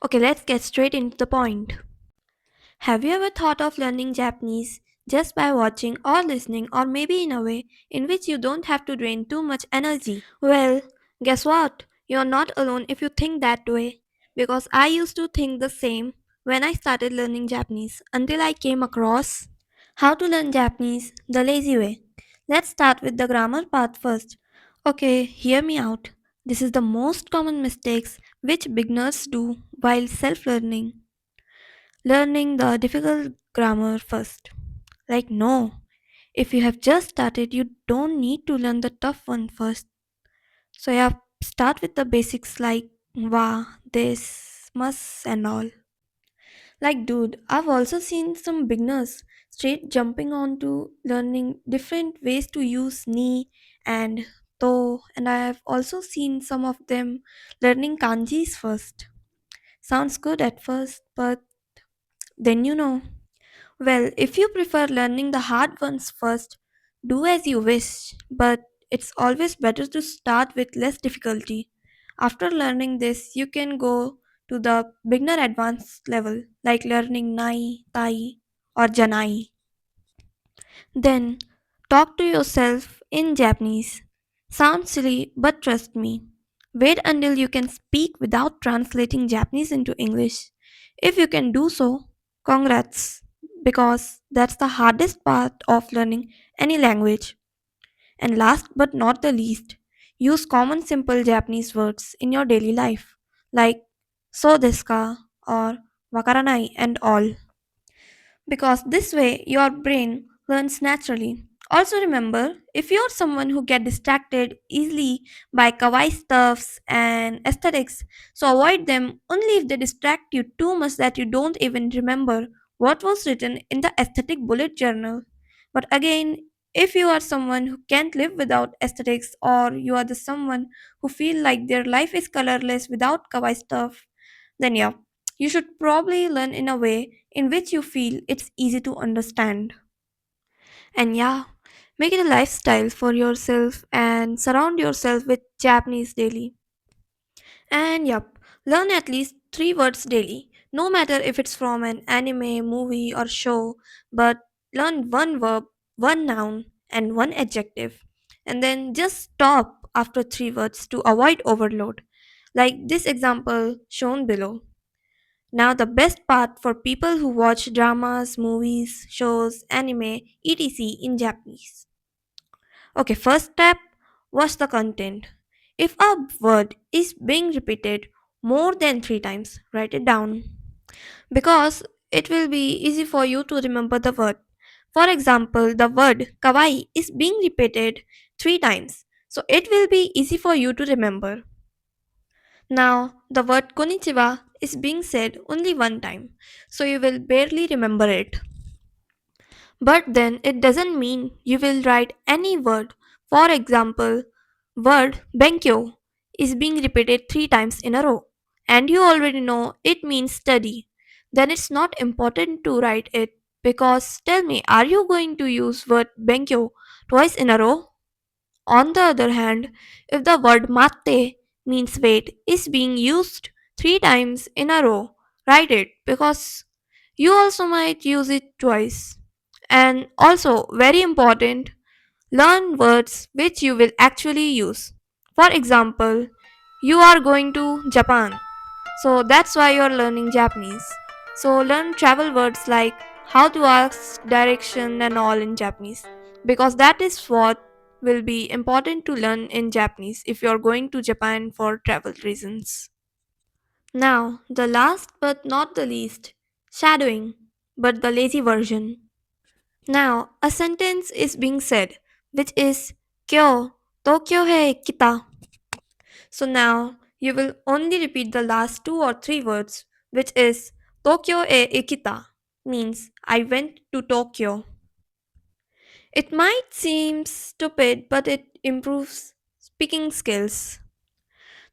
Okay, let's get straight into the point. Have you ever thought of learning Japanese just by watching or listening, or maybe in a way in which you don't have to drain too much energy? Well, guess what? You're not alone if you think that way. Because I used to think the same when I started learning Japanese until I came across how to learn Japanese the lazy way. Let's start with the grammar part first. Okay, hear me out. This is the most common mistakes which beginners do while self learning. Learning the difficult grammar first. Like, no, if you have just started, you don't need to learn the tough one first. So, yeah, start with the basics like wa, this, must, and all. Like, dude, I've also seen some beginners straight jumping onto learning different ways to use ni and to, and I have also seen some of them learning kanjis first. Sounds good at first, but then you know. Well, if you prefer learning the hard ones first, do as you wish, but it's always better to start with less difficulty. After learning this, you can go to the beginner advanced level, like learning Nai, Tai, or Janai. Then, talk to yourself in Japanese. Sounds silly, but trust me. Wait until you can speak without translating Japanese into English. If you can do so, congrats, because that's the hardest part of learning any language. And last but not the least, use common simple Japanese words in your daily life, like so desu ka or wakaranai and all, because this way your brain learns naturally. Also remember, if you're someone who get distracted easily by kawaii stuffs and aesthetics, so avoid them only if they distract you too much that you don't even remember what was written in the aesthetic bullet journal. But again, if you are someone who can't live without aesthetics, or you are the someone who feel like their life is colorless without kawaii stuff, then yeah, you should probably learn in a way in which you feel it's easy to understand. And yeah, make it a lifestyle for yourself and surround yourself with Japanese daily. And yep, learn at least 3 words daily, no matter if it's from an anime, movie, or show, but learn one verb, one noun, and one adjective. And then just stop after 3 words to avoid overload, like this example shown below. Now, the best part for people who watch dramas, movies, shows, anime, etc. in Japanese. Okay, first step, watch the content. If a word is being repeated more than 3 times, write it down because it will be easy for you to remember the word. For example, the word kawaii is being repeated 3 times, so it will be easy for you to remember. Now, the word konnichiwa is being said only one time, so you will barely remember it. But then it doesn't mean you will write any word. For example, word benkyo is being repeated 3 times in a row, and you already know it means study. Then it's not important to write it because tell me, are you going to use word benkyo twice in a row? On the other hand, if the word mate means wait is being used 3 times in a row, write it because you also might use it twice. And also, very important, learn words which you will actually use. For example, you are going to Japan, so that's why you're learning Japanese. So learn travel words like how to ask direction and all in Japanese because that is what will be important to learn in Japanese if you're going to Japan for travel reasons. Now, the last but not the least, shadowing, but the lazy version. Now, a sentence is being said, which is Kyo, Tokyo he kita. So now you will only repeat the last 2 or 3 words, which is Tokyo e ikita, means I went to Tokyo. It might seem stupid, but it improves speaking skills.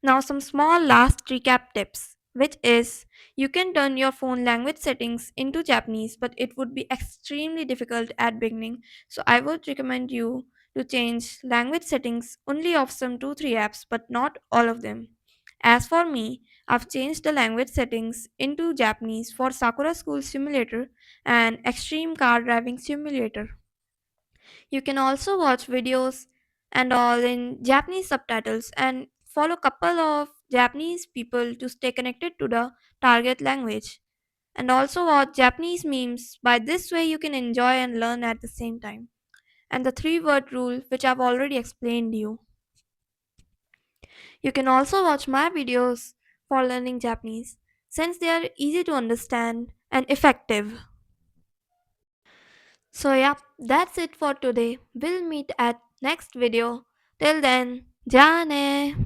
Now, some small last recap tips, which is you can turn your phone language settings into Japanese, but it would be extremely difficult at beginning. So, I would recommend you to change language settings only of some 2 3 apps, but not all of them. As for me, I've changed the language settings into Japanese for Sakura School Simulator and Extreme Car Driving Simulator. You can also watch videos and all in Japanese subtitles and follow couple of Japanese people to stay connected to the target language. And also watch Japanese memes. By this way you can enjoy and learn at the same time. And the three-word rule which I've already explained you. You can also watch my videos for learning Japanese since they are easy to understand and effective. So yeah, that's it for today. We'll meet at next video. Till then, Jane.